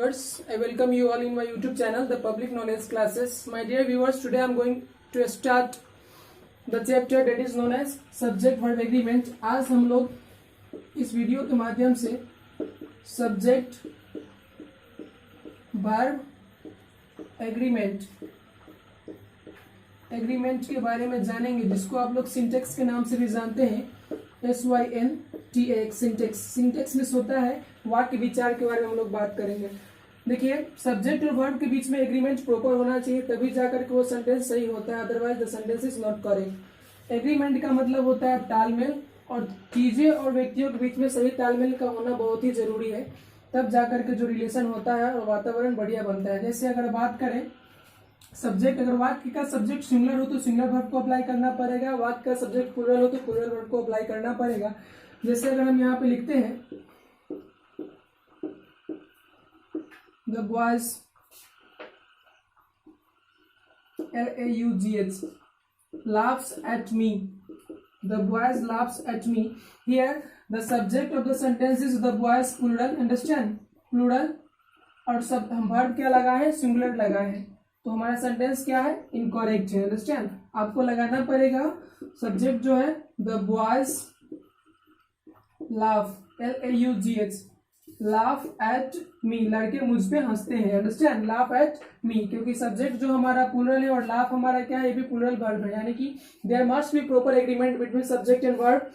Viewers, I welcome you all in my YouTube channel, The Public Knowledge Classes. My dear viewers, today I am going to start the chapter that is known as Subject Verb Agreement. आज हम लोग इस video के माध्यम से Subject Verb agreement के बारे में जानेंगे, जिसको आप लोग सिंटेक्स के नाम से भी जानते हैं। SYNTX सिंटेक्स में होता है वाक्य विचार के बारे में हम लोग बात करेंगे। देखिए, सब्जेक्ट और वर्ब के बीच में एग्रीमेंट प्रॉपर होना चाहिए, तभी जाकर के वो सेंटेंस सही होता है, otherwise the sentence is not correct. Agreement का मतलब होता है तालमेल, और चीजें और व्यक्तियों के बीच में सही तालमेल का होना बहुत ही जरूरी है, तब जाकर के जो रिलेशन होता है और वातावरण बढ़िया बनता है। जैसे अगर बात करें सब्जेक्ट, अगर वाक्य का सब्जेक्ट सिंगुलर हो तो सिंगुलर वर्ब को अप्लाई करना पड़ेगा, वाक्य का सब्जेक्ट प्लूरल हो तो प्लूरल वर्ब को अप्लाई करना पड़ेगा। जैसे अगर हम यहाँ पे लिखते हैं The boys LAUGH laughs at me. The boys laughs at me. Here the subject of the sentence is the boys plural. Understand? Plural और सब हम वर्ब क्या लगा है, सिंगुलर लगा है, तो हमारा सेंटेंस क्या है, इनकरेक्ट है। अंडरस्टैंड? आपको लगाना पड़ेगा सब्जेक्ट जो है the boys laugh LAUGH laugh at me, लड़के मुझ पे हंसते हैं। अंडरस्टैंड? लाफ एट मी, क्योंकि सब्जेक्ट जो हमारा प्लूरल है और लाफ हमारा क्या है, ये भी प्लूरल वर्ब है, यानी कि there must be proper agreement between subject and verb,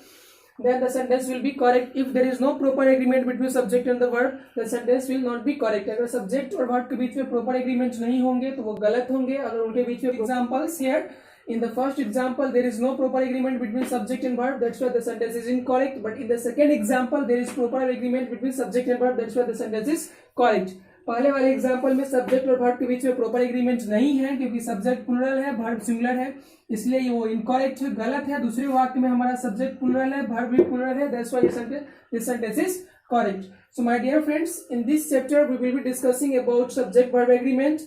then the sentence will be correct. If there is no proper agreement between subject and the verb, the sentence will not be correct. अगर subject और verb के बीच में proper agreement नहीं होंगे तो वो गलत होंगे। अगर उनके बीच में examples here, in the first example there is no proper agreement between subject and verb, that's why the sentence is incorrect. But in the second example there is proper agreement between subject and verb, that's why the sentence is correct. पहले वाले example में subject और verb के बीच में proper agreement नहीं है, क्योंकि सब्जेक्ट प्लूरल है, वर्ब सिंगुलर है, इसलिए वो इनकरेक्ट है, गलत है। दूसरे वाक्य में हमारा सब्जेक्ट प्लूरल है, वर्ब भी प्लूरल है, that's why this sentence is correct. So my dear friends, in this chapter we will be discussing about subject verb agreement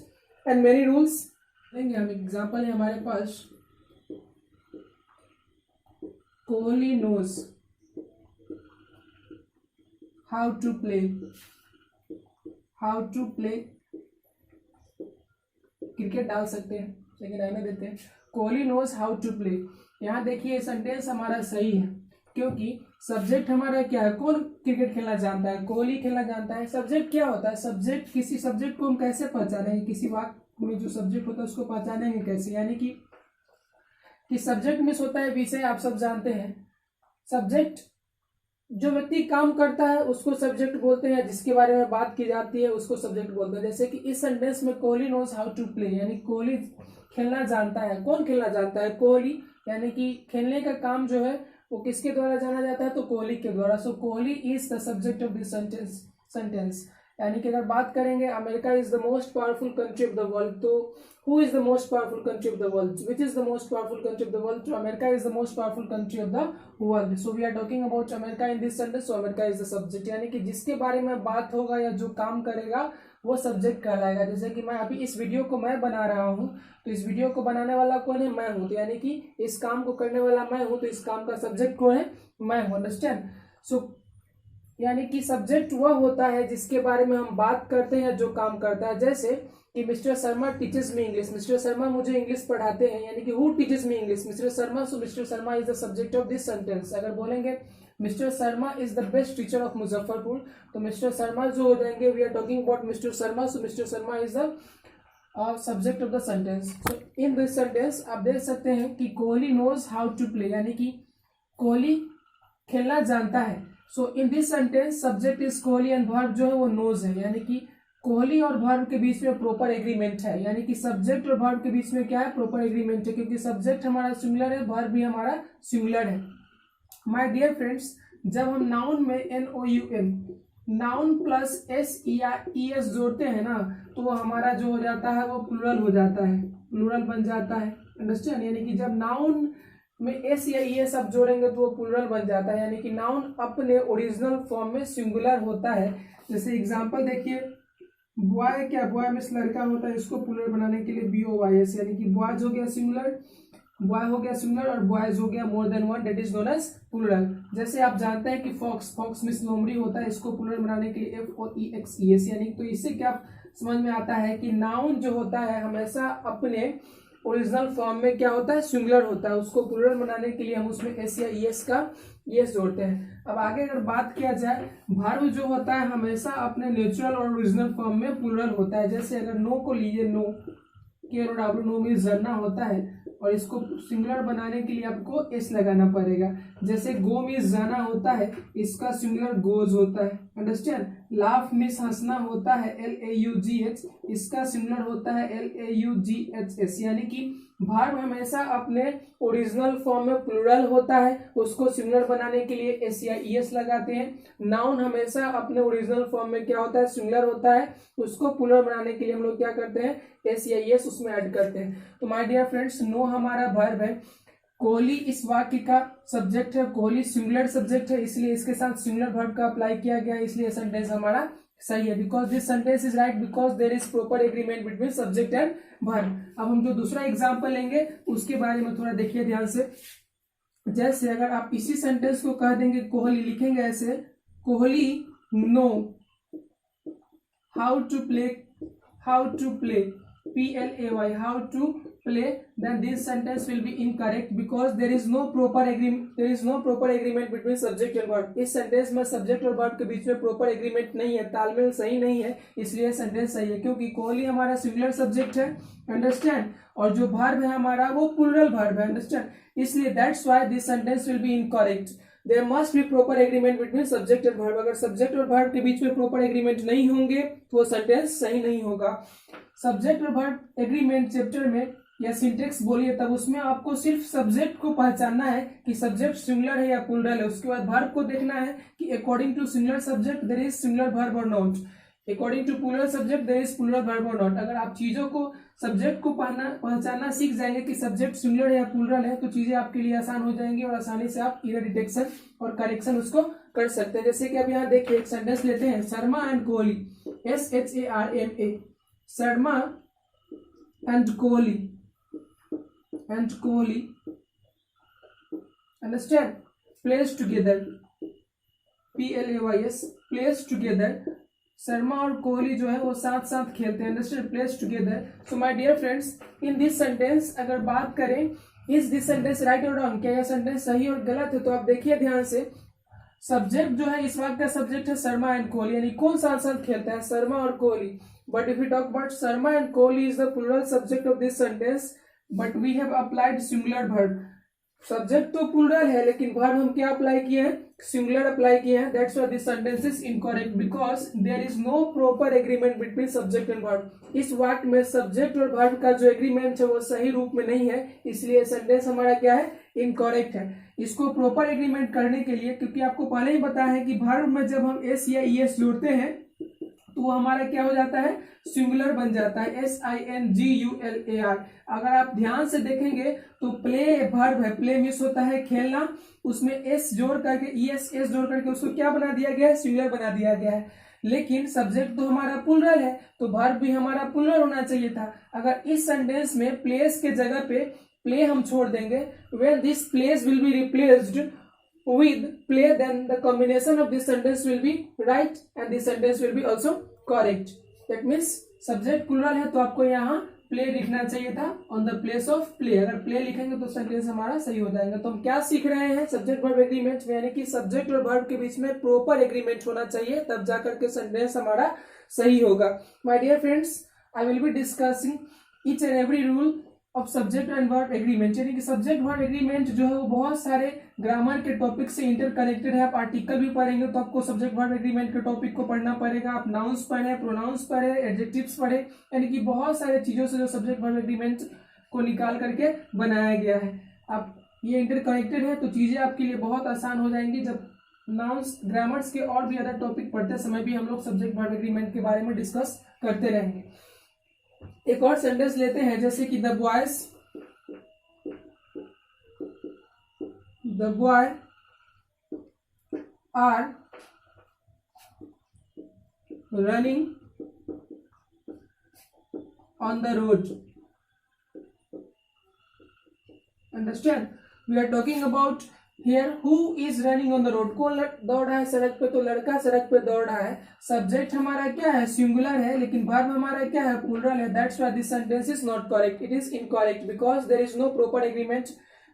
and many rules. लेंगे हम एग्जाम्पल है हमारे पास, Kohli knows how to play cricket डाल सकते हैं, लेकिन रहने देते हैं। Kohli knows how to play. यहाँ देखिए सेंटेंस हमारा सही है, क्योंकि सब्जेक्ट हमारा क्या है, कौन क्रिकेट खेलना जानता है, कोहली खेलना जानता है। सब्जेक्ट क्या होता है, सब्जेक्ट, किसी सब्जेक्ट को हम कैसे पहचानेंगे, किसी वाक्य में जो सब्जेक्ट होता है उसको पहचानेंगे कैसे, यानी कि सब्जेक्ट में होता है विषय, आप सब जानते हैं। सब्जेक्ट जो व्यक्ति काम करता है उसको सब्जेक्ट बोलते हैं, जिसके बारे में बात की जाती है उसको सब्जेक्ट बोलते हैं। जैसे कि इस सेंटेंस में Kohli knows how to play, यानी कोहली खेलना जानता है। कौन खेलना जानता है, कोहली, यानी कि खेलने का काम जो है वो किसके द्वारा जाना जाता है, तो कोहली के द्वारा। So Kohli is the subject of this sentence. यानी कि अगर बात करेंगे America is the most powerful country of the world, तो who is the most powerful country of the world, which is the most powerful country of the world, तो America is the most powerful country of the world. So we are talking about America in this sentence, so America is the subject, यानी कि जिसके बारे में बात होगा या जो काम करेगा वो सब्जेक्ट कहलाएगा। जैसे कि मैं अभी इस वीडियो को मैं बना रहा हूँ, तो इस वीडियो को बनाने वाला कौन है, मैं हूँ, तो यानी कि इस काम को करने वाला मैं हूँ, तो इस काम का सब्जेक्ट कौन है, मैं हूँ। अंडरस्टैंड? सो यानी कि सब्जेक्ट वह होता है जिसके बारे में हम बात करते हैं, जो काम करता है। जैसे कि Mr Sharma teaches me English, Mr Sharma मुझे इंग्लिश पढ़ाते हैं, यानी कि who teaches me English, Mr Sharma. So Mr Sharma is the subject of this sentence. अगर बोलेंगे Mr Sharma is the best teacher of Muzaffarpur, तो मिस्टर शर्मा जो हो जाएंगे, we are talking about Mr Sharma, so Mr Sharma is the subject of the sentence. So in this sentence आप देख सकते हैं कि Kohli knows how to play, यानी कि कोहली खेलना जानता है। So in this sentence subject is Kohli and verb जो है वो नोज है, यानी कि कोहली और वर्ब के बीच में प्रॉपर एग्रीमेंट है, यानी कि सब्जेक्ट और वर्ब के बीच में क्या है, प्रॉपर एग्रीमेंट है, क्योंकि सब्जेक्ट हमारा सिंगुलर है, वर्ब भी हमारा सिंगुलर है। माय डियर फ्रेंड्स, जब हम नाउन में NOUN नाउन प्लस SES जोड़ते हैं ना, तो वो हमारा जो हो जाता है वो प्लूरल हो जाता है, प्लूरल बन जाता है। अंडरस्टैंड? यानी कि जब नाउन में S या ES अब जोड़ेंगे तो वो प्लूरल बन जाता है, यानी कि नाउन अपने ओरिजिनल फॉर्म में सिंगुलर होता है। जैसे एग्जांपल देखिए, बॉय क्या, बॉय में लड़का होता है, इसको प्लूरल बनाने के लिए BOYS, यानी कि बॉयज हो गया सिंगुलर, बॉय हो गया सिंगुलर, और बॉयज हो गया more than one, that is known as plural. जैसे आप जानते हैं कि फॉक्स मिस लोमड़ी होता है, इसको प्लूरल बनाने के लिए FOEXES यानी, तो इससे क्या समझ में आता है कि नाउन जो होता है हमेशा अपने ओरिजिनल फॉर्म में क्या होता है, सिंगुलर होता है। उसको प्लूरल बनाने के लिए हम उसमें एस या ईएस का ईएस जोड़ते हैं। अब आगे अगर बात किया जाए, वर्ब जो होता है हमेशा अपने नेचुरल और ओरिजिनल फॉर्म में प्लूरल होता है। जैसे अगर नो को लीजिए, नो KNOW, नो मीन्स झरना होता है, और इसको सिंगुलर बनाने के लिए आपको एस लगाना पड़ेगा। जैसे गो मीन्स जाना होता है, इसका सिंगुलर गोज होता है। अंडरस्टैंड। लाफ मीन्स हंसना होता है, LAUGH, इसका सिंगुलर होता है LAUGHS। यानी कि वर्ब हमेशा अपने ओरिजिनल फॉर्म में प्लूरल होता है, उसको सिंगुलर बनाने के लिए एस या ईएस लगाते हैं। नाउन हमेशा अपने ओरिजिनल फॉर्म में क्या होता है, सिंगुलर होता है, उसको प्लूरल बनाने के लिए हम लोग क्या करते हैं, एस या ईएस उसमें ऐड करते हैं। तो माय डियर फ्रेंड्स, नो हमारा वर्ब है, कोहली इस वाक्य का सब्जेक्ट है, कोहली सिंगुलर सब्जेक्ट है, इसलिए इसके साथ सिंगुलर वर्ब का अप्लाई किया गया है, इसलिए सेंटेंस हमारा सही है। Because this sentence is right because there is proper agreement between subject and verb. अब हम जो दूसरा एग्जांपल लेंगे उसके बारे में थोड़ा देखिए ध्यान से। जैसे अगर आप इसी सेंटेंस को कह देंगे, कोहली लिखेंगे ऐसे, Kohli know how to play PLAY, how to play, then this sentence will be incorrect because there is no proper agreement between subject and verb। इस सेंटेंस में सब्जेक्ट और वर्ब के बीच में प्रॉपर एग्रीमेंट नहीं है, तालमेल सही नहीं है, इसलिए सेंटेंस सही है। क्योंकि कोहली हमारा सिंगुलर सब्जेक्ट है, अंडरस्टैंड, और जो वर्ब है हमारा वो प्लूरल वर्ब है, अंडरस्टैंड, इसलिए that's why this sentence will be incorrect. There must be proper agreement between subject and verb. अगर सब्जेक्ट और वर्ब के बीच में प्रॉपर एग्रीमेंट नहीं होंगे तो वो सेंटेंस सही नहीं होगा। सब्जेक्ट और वर्ब एग्रीमेंट चैप्टर में या सिंटेक्स बोलिए, तब उसमें आपको सिर्फ सब्जेक्ट को पहचानना है कि सब्जेक्ट सिंगुलर है या प्लूरल है। उसके बाद वर्ब को देखना है कि according to singular subject there is singular verb और not, according to plural subject there is plural verb और नॉट। अगर आप चीजों को, सब्जेक्ट को पहचानना सीख जाएंगे कि सब्जेक्ट सिंगुलर है या प्लूरल है, तो चीजें आपके लिए आसान हो जाएंगी और आसानी से आप एरर डिटेक्शन और करेक्शन उसको कर सकते हैं। जैसे कि अब यहाँ देखिए एक सेंटेंस लेते हैं, Sharma and Kohli, SHARMA, Sharma and Kohli, understand, plays together, PLAYS, plays together। Sharma और कोहली जो है वो साथ साथ खेलते हैं, understand, plays together. So my dear friends, in this sentence अगर बात करें, इज दिस सेंटेंस राइट और रॉन्ग, क्या यह सेंटेंस सही और गलत है, तो आप देखिए ध्यान से। सब्जेक्ट जो है इस वाक्य का सब्जेक्ट है शर्मा एंड कोहली, यानी कौन साथ साथ खेलता है, शर्मा और Kohli. But if you talk about Sharma and Kohli is the plural subject of this sentence, but we have applied singular verb. Subject तो प्लूरल है लेकिन वर्ब हम क्या अप्लाई किए हैं, सिंगुलर अप्लाई किए हैं। That's why this sentence is incorrect because there is no proper agreement between subject and verb. इस वाक्य में सब्जेक्ट और वर्ब का जो एग्रीमेंट है वो सही रूप में नहीं है, इसलिए सेंटेंस हमारा क्या है, इनकरेक्ट है। इसको प्रॉपर एग्रीमेंट करने के लिए, क्योंकि आपको पहले ही बताया है कि वर्ब में जब हम एस या ईएस जोड़ते हैं तो वो हमारा क्या हो जाता है, सिंगुलर बन जाता है, SINGULAR। अगर आप ध्यान से देखेंगे तो प्ले वर्ब है, प्ले मिस होता है खेलना, उसमें एस जोड़ करके ES जोड़ करके उसको क्या बना दिया गया है, सिंगुलर बना दिया गया है। लेकिन सब्जेक्ट तो हमारा प्लूरल है तो वर्ब भी हमारा प्लूरल होना चाहिए था। अगर इस सेंटेंस में प्लेस के जगह पे प्ले हम छोड़ देंगे, when this place will be replaced with play, then the combination of this sentence will be right and this sentence will be also correct। that means subject plural है तो आपको यहाँ play लिखना चाहिए था on the place of play। अगर play लिखेंगे तो sentence हमारा सही हो जाएगा। तो हम क्या सीख रहे हैं, subject verb agreement, यानी कि subject और verb के बीच में proper agreement होना चाहिए, तब जाकर के sentence हमारा सही होगा। My dear friends, I will be discussing each and every rule of subject and verb agreement, यानी कि सब्जेक्ट वर्ब एग्रीमेंट जो है वो बहुत सारे ग्रामर के टॉपिक से इंटरकनेक्टेड है। आप आर्टिकल भी पढ़ेंगे तो आपको सब्जेक्ट वर्ब एग्रीमेंट के टॉपिक को पढ़ना पड़ेगा, आप नाउंस पढ़े, प्रोनाउंस पढ़े, एडजेक्टिव्स पढ़े, यानी कि बहुत सारे चीजों से जो सब्जेक्ट वर्ब एग्रीमेंट को निकाल करके बनाया गया है। आप ये इंटरकनेक्टेड है तो चीजें आपके लिए बहुत आसान हो जाएंगी। जब नाउंस, ग्रामर्स के और भी अदर टॉपिक पढ़ते समय भी हम लोग सब्जेक्ट वर्ब एग्रीमेंट के बारे में डिस्कस करते रहेंगे। एक और सेंटेंस लेते हैं, जैसे कि the boy are running on the road. Understand, we are talking about here who is running on the road, कौन दौड़ रहा है सड़क पे, तो लड़का सड़क पे दौड़ रहा है। सब्जेक्ट हमारा क्या है, सिंगुलर है, लेकिन वर्ब हमारा क्या है, प्लूरल है। That's why this sentence is not correct, it is incorrect because there is no proper agreement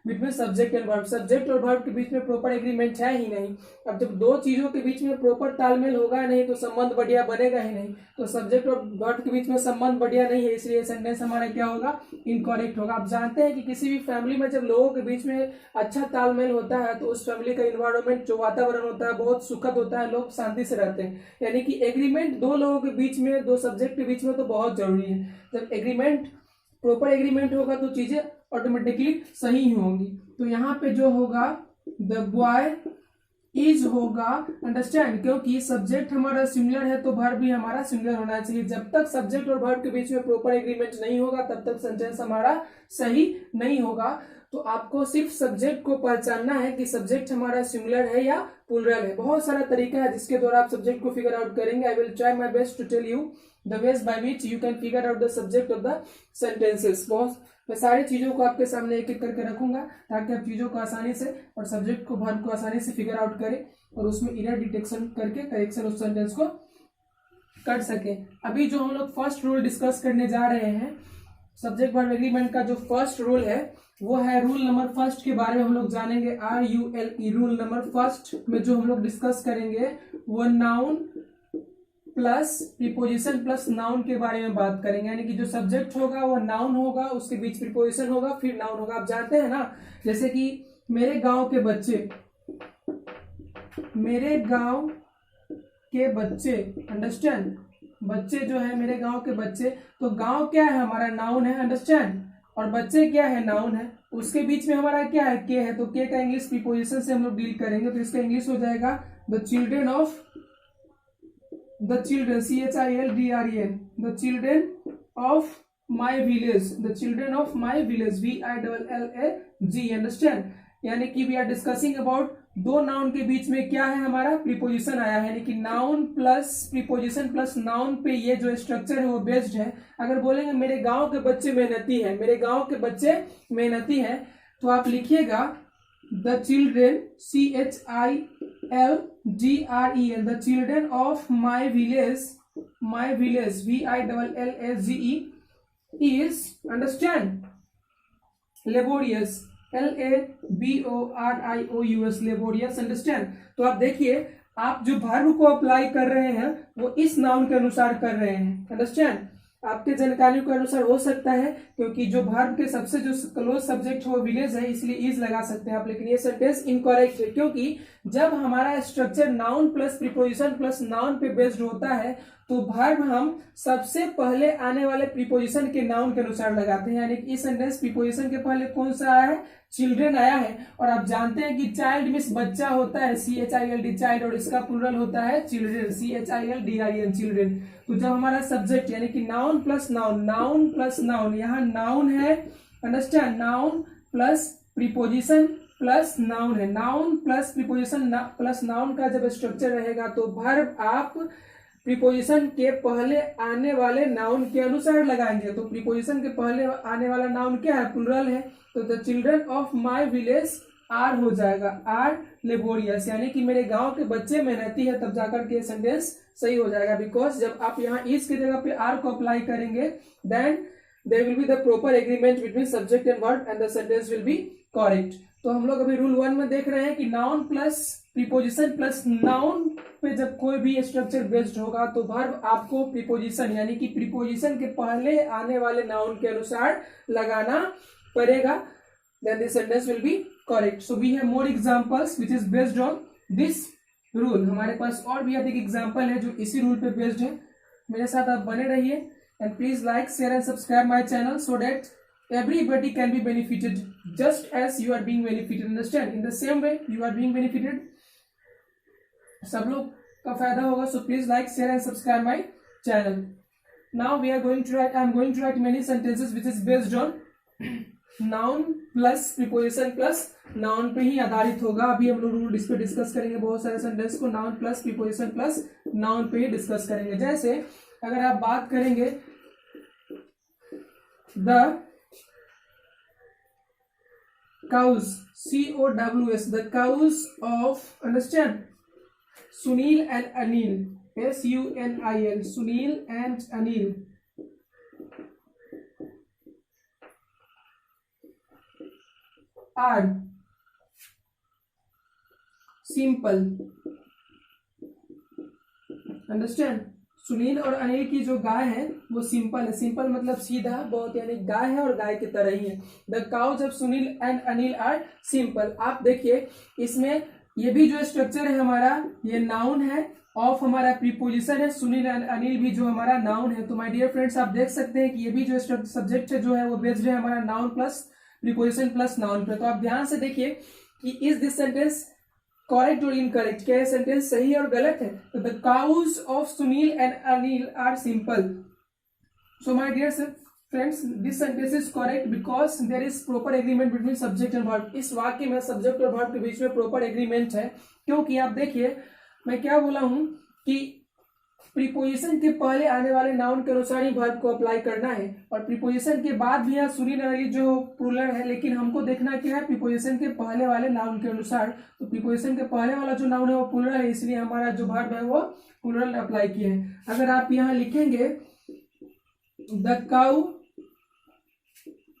between subject and verb. Subject और वर्ब के बीच में प्रॉपर एग्रीमेंट है ही नहीं। अब जब दो चीजों के बीच में प्रॉपर तालमेल होगा नहीं तो संबंध बढ़िया बनेगा ही नहीं। तो सब्जेक्ट और वर्ब के बीच में संबंध बढ़िया नहीं है, इसलिए सेंटेंस हमारा क्या होगा, इनकरेक्ट होगा। आप जानते हैं कि किसी भी फैमिली में जब लोगों के बीच में अच्छा तालमेल होता है तो उस फैमिली का इन्वायरमेंट, जो वातावरण होता है, बहुत सुखद होता है, लोग शांति से रहते हैं। यानी कि एग्रीमेंट दो लोगों के बीच में, दो सब्जेक्ट के बीच में तो बहुत जरूरी है। जब एग्रीमेंट, प्रॉपर एग्रीमेंट होगा तो चीजें ऑटोमेटिकली सही ही होंगी। तो यहाँ पे जो होगा द बॉय इज होगा, अंडरस्टैंड, क्योंकि सब्जेक्ट हमारा सिमिलर है तो वर्ब भी हमारा सिमिलर होना चाहिए। जब तक सब्जेक्ट और वर्ब के बीच में प्रॉपर एग्रीमेंट नहीं होगा तब तक सेंटेंस हमारा सही नहीं होगा। तो आपको सिर्फ सब्जेक्ट को पहचानना है कि सब्जेक्ट हमारा सिमिलर है या प्लूरल है। बहुत सारा तरीका है जिसके द्वारा आप सब्जेक्ट को फिगर आउट करेंगे। I will try my best to tell you the ways by which you can figure out the subject of the sentences. मैं सारी चीजों को आपके सामने एक एक करके रखूंगा ताकि आप चीजों को आसानी से और सब्जेक्ट को, वर्ब को आसानी से फिगर आउट करें और उसमें एरर डिटेक्शन करके करेक्शन उस सेंटेंस को कर सके। अभी जो हम लोग फर्स्ट रूल डिस्कस करने जा रहे हैं, सब्जेक्ट वर्ब एग्रीमेंट का जो फर्स्ट रूल है वो है रूल नंबर फर्स्ट के बारे में हम लोग जानेंगे। RULE रूल नंबर फर्स्ट में जो हम लोग डिस्कस करेंगे वो noun plus preposition plus noun के बारे में बात करेंगे। यानी कि जो सब्जेक्ट होगा वो नाउन होगा, उसके बीच प्रीपोजिशन होगा, फिर नाउन होगा। आप जानते हैं ना, जैसे कि मेरे गांव के बच्चे, मेरे गांव के बच्चे, अंडरस्टैंड, बच्चे जो है मेरे गांव के बच्चे, तो गांव क्या है हमारा, नाउन है, अंडरस्टैंड, और बच्चे क्या है, नाउन है। उसके बीच में हमारा क्या है, के है, तो के का इंग्लिश प्रीपोजिशन से हम लोग डील करेंगे। तो इसका इंग्लिश हो जाएगा the children of, the children, CHILDREN, the children of my village, the children of my village, VILLAG, understand। यानी कि वी आर डिस्कसिंग अबाउट दो नाउन के बीच में क्या है हमारा, प्रीपोजिशन आया है। यानी कि noun plus preposition plus noun पे ये जो स्ट्रक्चर है वो बेस्ड है। अगर बोलेंगे मेरे गांव के बच्चे मेहनती हैं, मेरे गांव के बच्चे मेहनती हैं, तो आप लिखिएगा the children, CHILDREN, the children of my village, VILLAGE is, understand, laborious, LABORIOUS, laborious, understand। तो आप देखिए, आप जो वर्ब को अप्लाई कर रहे हैं वो इस नाउन के अनुसार कर रहे हैं, अंडरस्टैंड। आपके जानकारी के अनुसार हो सकता है, क्योंकि जो वर्ब के सबसे जो क्लोज सब्जेक्ट है वो विलेज है, इसलिए इज लगा सकते हैं आप, लेकिन ये सेंटेंस इनकरेक्ट है। क्योंकि जब हमारा structure noun plus preposition plus noun पे बेस्ड होता है तो वर्ब हम सबसे पहले आने वाले प्रीपोजिशन के नाउन के अनुसार लगाते हैं। यानी कि इस सेंटेंस प्रीपोजिशन के पहले कौन सा आया है, चिल्ड्रेन आया है। और आप जानते हैं कि चाइल्ड मीन्स बच्चा होता है, CHILD चाइल्ड, और इसका प्लूरल होता है चिल्ड्रेन, CHILDREN चिल्ड्रेन। तो जब हमारा सब्जेक्ट यानी कि noun plus noun, noun plus noun, यहाँ नाउन है, understand, noun plus preposition plus noun है, noun plus preposition plus noun का जब स्ट्रक्चर रहेगा तो वर्ब आप प्रीपोजिशन के पहले आने वाले नाउन के अनुसार लगाएंगे। तो प्रीपोजिशन के पहले आने वाला नाउन क्या है, प्लूरल है, तो the children of my village are हो जाएगा, आर लेबोरियस, यानी कि मेरे गांव के बच्चे मेहनती है, तब जाकर के सेंटेंस सही हो जाएगा। बिकॉज जब आप यहाँ इस की जगह पे आर को अप्लाई करेंगे then there will be the proper agreement between subject and verb and the sentence will be correct. तो हम लोग अभी रूल 1 में देख रहे हैं कि noun plus preposition plus noun पे जब कोई भी स्ट्रक्चर बेस्ड होगा तो वर्ब आपको प्रीपोजिशन यानी कि प्रीपोजिशन के पहले आने वाले नाउन के अनुसार लगाना पड़ेगा, then the sentence will be correct. So we have more examples which is based on this rule. हमारे पास और भी अधिक एग्जाम्पल है जो इसी रूल पे बेस्ड है। मेरे साथ आप बने रहिए and please like share and subscribe my channel so that everybody can be benefited just as you are being benefited, understand, in the same way you are being benefited, सब लोग का फायदा होगा। so please like share and subscribe my channel. Now we are going to write, I am going to write many sentences which is based on noun plus preposition plus noun पे ही आधारित होगा। अभी हम लोग रूल इस पे discuss करेंगे, बहुत सारे सेंटेंस को noun plus preposition plus noun पे ही डिस्कस करेंगे। जैसे अगर आप बात करेंगे cows, COWS, the cows of, understand, Sunil and Anil, SUNIL, Sunil and Anil are simple, understand. Sunil और अनिल की जो गाय है वो सिंपल है, सिंपल मतलब सीधा बहुत, यानी गाय है और गाय की तरह ही है। The cows of Sunil and Anil are simple. आप देखिए इसमें ये भी जो स्ट्रक्चर है हमारा, ये नाउन है, ऑफ हमारा प्रीपोजिशन है, सुनील एंड अनिल भी जो हमारा नाउन है। तो माय डियर फ्रेंड्स आप देख सकते हैं कि ये भी जो सब्जेक्ट है जो है वो बेस्ड है हमारा noun plus preposition plus noun पे। तो आप ध्यान से देखिए कि इज दिस सेंटेंस करेक्ट और इनकरेक्ट, क्या सेंटेंस सही है और गलत है। तो the cows of Sunil and Anil are simple. So my dear friends this sentence is correct because there is proper agreement between subject and verb. इस वाक्य में सब्जेक्ट और वर्ब के बीच में प्रॉपर एग्रीमेंट है, क्योंकि आप देखिए मैं क्या बोला हूं कि प्रीपोजिशन के पहले आने वाले नाउन के अनुसार ही वर्ब को अप्लाई करना है, और प्रीपोजिशन के बाद भी यहाँ सुनील अनिल जो प्लूरल है, लेकिन हमको देखना क्या है प्रीपोजिशन के पहले वाले नाउन के अनुसार। तो प्रीपोजिशन के पहले वाला जो नाउन है वो प्लूरल है, इसलिए हमारा जो वर्ब है वो प्लूरल अप्लाई किया है। अगर आप यहाँ लिखेंगे the cow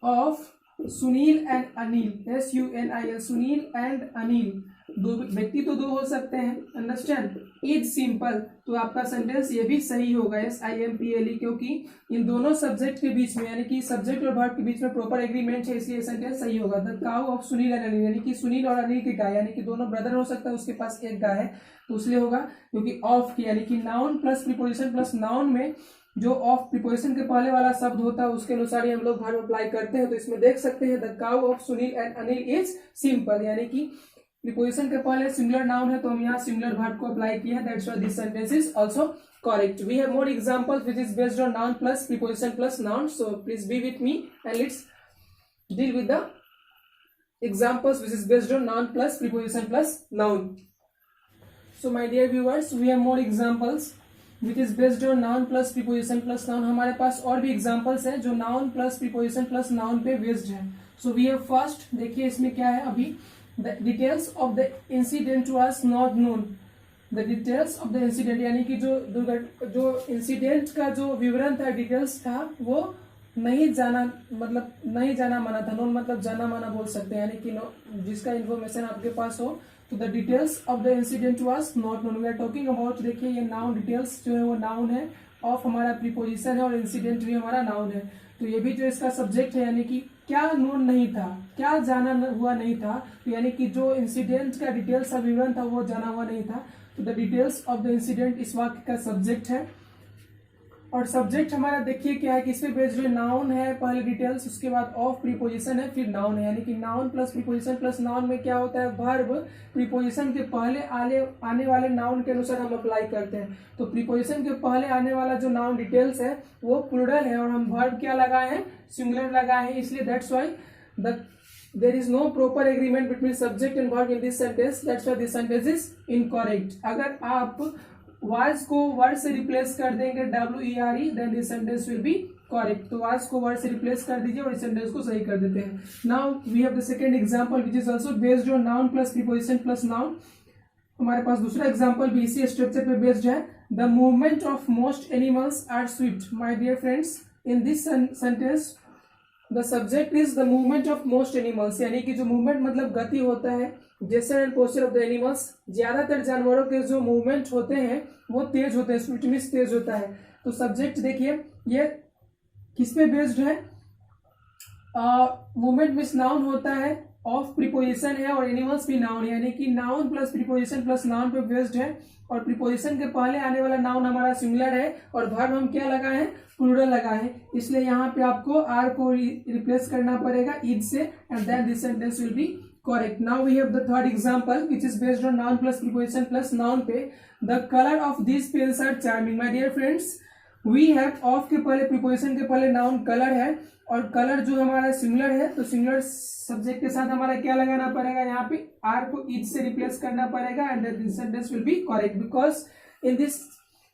of Sunil and Anil, SUNIL, Sunil and Anil, दो व्यक्ति तो दो हो सकते हैं, अंडरस्टैंड, इज सिंपल। तो आपका सेंटेंस ये भी सही होगा, SIMPLE, क्योंकि इन दोनों सब्जेक्ट के बीच में यानी कि सब्जेक्ट और वर्ब के बीच में प्रॉपर एग्रीमेंट है, इसलिए सेंटेंस सही होगा। The cow of Sunil and Anil, यानी कि सुनील और अनिल की गाय, यानी कि दोनों ब्रदर हो सकता है, उसके पास एक गाय है, तो इसलिए होगा क्योंकि ऑफ की यानी कि noun plus preposition plus noun में जो ऑफ प्रीपोजिशन के पहले वाला शब्द होता है उसके अनुसार ही हम लोग वर्ब अप्लाई करते हैं। तो इसमें देख सकते हैं the cow of Sunil and Anil is simple, यानी कि प्रीपोजिशन के पहले सिंगुलर नाउन है तो हम यहाँ सिंगुलर वर्ब को अप्लाई किया है। That's why this sentence is also correct. We have more examples which is based on noun plus preposition plus noun, so please be with me and let's deal with the examples which is based on noun plus preposition plus noun. So my dear viewers we have more examples which is based on noun plus preposition plus noun। हमारे पास और भी examples हैं जो noun plus preposition plus noun पे based है। So we have first, देखिए इसमें क्या है, अभी the details of the incident was not known. The details of the incident यानी कि जो इंसिडेंट का जो विवरण था, डिटेल्स था, वो नहीं जाना, मतलब नहीं जाना माना था। नोन मतलब जाना माना बोल सकते हैं, यानी कि जिसका इन्फॉर्मेशन आपके पास हो। तो the details of the incident was not known. We are talking about, देखिए ये नाउन, डिटेल्स जो है वो नाउन है, ऑफ हमारा प्रीपोजिशन है और इंसिडेंट भी हमारा नाउन है। तो ये भी जो इसका सब्जेक्ट है, यानी कि क्या नोन नहीं था, क्या जाना हुआ नहीं था, तो यानी कि जो इंसिडेंट का डिटेल्स का विवरण था वो जाना हुआ नहीं था। तो the details of the incident इस वाक्य का सब्जेक्ट है, और सब्जेक्ट हमारा देखिए क्या है कि इसमें बेस्ड नाउन है, पहले डिटेल्स, उसके बाद ऑफ प्रीपोजिशन है, फिर नाउन है, यानी कि noun plus preposition plus noun में क्या होता है, वर्ब प्रीपोजिशन के पहले आने वाले नाउन के अनुसार हम अप्लाई करते हैं। तो प्रीपोजिशन के पहले आने वाला जो नाउन डिटेल्स है वो प्लूरल है, और हम वर्ब क्या लगाए हैं, सिंगुलर लगाए हैं, इसलिए that's why there is no proper agreement between subject and verb in this sentence, that's why this sentence is incorrect। अगर आप was को वर्ड से रिप्लेस कर देंगे WERE, then this sentence will be correct. तो was को word से replace कर दीजिए और इस सेंटेंस को सही कर देते हैं। Now we have the second example which is also based on noun plus preposition plus noun. हमारे पास दूसरा एग्जांपल भी इसी स्ट्रक्चर पे बेस्ड है। The movement of most animals are swift. My dear friends in this sentence the subject is the movement of most animals, यानी कि जो मूवमेंट मतलब गति होता है, gesture and posture of the animals, ज्यादातर जानवरों के जो मूवमेंट होते हैं वो तेज होते हैं, स्विफ्ट मींस तेज होता है। तो सब्जेक्ट देखिए ये किस पे बेस्ड है, मूवमेंट मींस नाउन होता है, ऑफ प्रीपोजिशन है और एनिमल्स भी नाउन है, यानी कि noun plus preposition plus noun पे बेस्ड है, और प्रीपोजिशन के पहले आने वाला नाउन हमारा सिंगुलर है और वर्ब हम क्या लगाए हैं, प्लूरल लगाए हैं, इसलिए यहाँ पे आपको आर को रिप्लेस करना पड़ेगा इज से, and then this sentence will be correct. Now we have the third example which is based on noun plus preposition plus noun पे। The colour of this pens are charming. My dear friends we have of के पहले preposition के पहले noun colour है, और colour जो हमारा singular है, तो सिंगुलर सब्जेक्ट के साथ हमारा क्या लगाना पड़ेगा, यहाँ पे आर को इज से रिप्लेस करना पड़ेगा, and this sentence will be correct because in this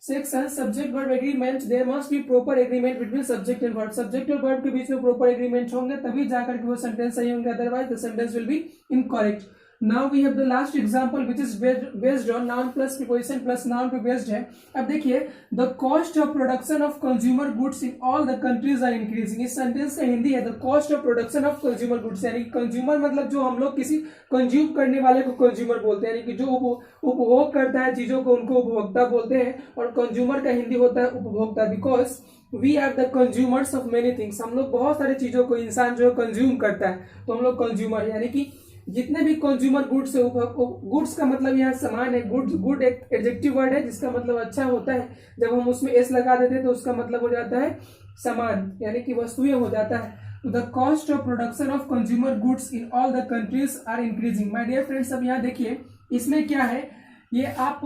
section subject verb agreement, there must be proper agreement between subject and verb. Subject और वर्ब के बीच में प्रॉपर एग्रीमेंट होंगे तभी जाकर के वो सेंटेंस सही होंगे, otherwise the sentence will be incorrect. Now we have the last example which is based on noun plus preposition plus noun पे based है। अब देखिए the cost of production of consumer goods in all the countries are increasing। इस sentence का हिंदी है the cost of production of consumer goods, यानी consumer मतलब जो हम लोग किसी कंज्यूम करने वाले को कंज्यूमर बोलते हैं, यानी कि जो उपभोग करता है चीजों को उनको उपभोक्ता बोलते हैं, और कंज्यूमर का हिंदी होता है उपभोक्ता। Because we are the consumers of many things, हम लोग बहुत सारी चीजों को इंसान जो है कंज्यूम करता है, तो हम लोग कंज्यूमर, यानी कि जितने भी कंज्यूमर गुड्स है, गुड्स का मतलब यहाँ सामान है, गुड एक एडजेक्टिव वर्ड है जिसका मतलब अच्छा होता है, जब हम उसमें एस लगा देते हैं तो उसका मतलब हो जाता है सामान, यानी कि वस्तुएं हो जाता है। तो the cost of production of consumer goods in all the countries are increasing. My dear friends, अब यहाँ देखिए इसमें क्या है, ये आप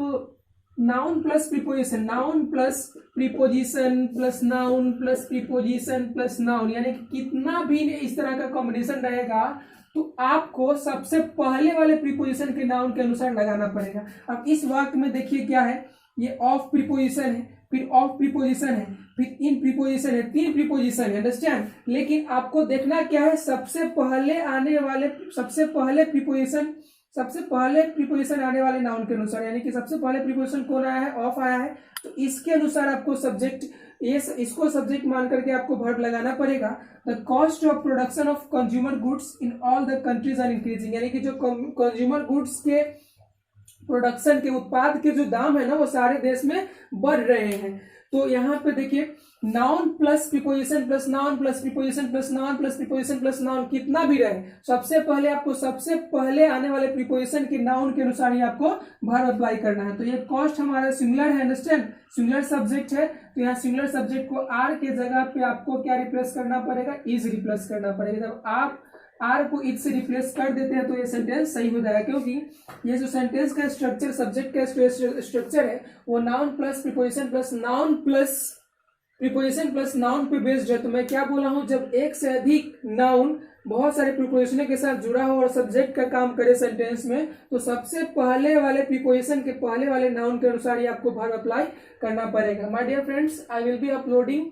noun plus preposition, noun plus preposition plus noun plus preposition plus noun, यानी कि कितना भी इस तरह का कॉम्बिनेशन रहेगा तो आपको सबसे पहले वाले प्रीपोजिशन के नाउन के अनुसार लगाना पड़ेगा। अब इस वाक्य में देखिए क्या है, ये ऑफ प्रीपोजिशन है, फिर ऑफ प्रीपोजिशन है, फिर इन प्रीपोजिशन है, तीन प्रीपोजिशन है, अंडरस्टैंड। लेकिन आपको देखना क्या है, सबसे पहले आने वाले प्रीपोजिशन आने वाले नाउन के अनुसार, यानी कि सबसे पहले प्रीपोजिशन कौन आया है, ऑफ आया है, तो इसके अनुसार आपको सब्जेक्ट, इसको सब्जेक्ट मान करके आपको वर्ब लगाना पड़ेगा। The cost of production of consumer goods in all the countries are increasing, यानी कि जो कंज्यूमर गुड्स के प्रोडक्शन के उत्पाद के जो दाम है ना वो सारे देश में बढ़ रहे हैं। तो यहाँ पे देखिए noun plus preposition plus noun plus preposition plus noun plus preposition plus noun कितना भी रहे, सबसे पहले आपको सबसे पहले आने वाले प्रीपोजिशन के नाउन के अनुसार ही आपको वर्ब अप्लाई करना है। तो ये कॉस्ट हमारा सिंगुलर है, अंडरस्टैंड, सिंगुलर सब्जेक्ट है, तो यहाँ सिंगुलर सब्जेक्ट को आर के जगह पे आपको क्या रिप्लेस करना पड़ेगा, इज रिप्लेस करना पड़ेगा। जब आप आर को इज से रिप्लेस कर देते हैं तो ये सेंटेंस सही हो जाएगा, क्योंकि ये जो सेंटेंस का स्ट्रक्चर, सब्जेक्ट का स्ट्रक्चर है वो noun plus preposition plus noun plus preposition plus noun पे बेस्ड है। तो मैं क्या बोला हूं, जब एक से अधिक नाउन बहुत सारे प्रीपोजिशन के साथ जुड़ा हो और सब्जेक्ट का काम करे सेंटेंस में, तो सबसे पहले वाले प्रीपोजिशन के पहले वाले नाउन के अनुसार ही आपको वर्ब अप्लाई करना पड़ेगा। My dear friends, I will be uploading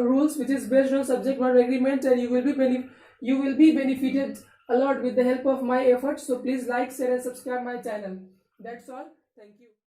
rules which is based on subject verb agreement, and you will be benefited a lot with the help of my efforts. So please like, share and subscribe my channel. That's all. Thank you.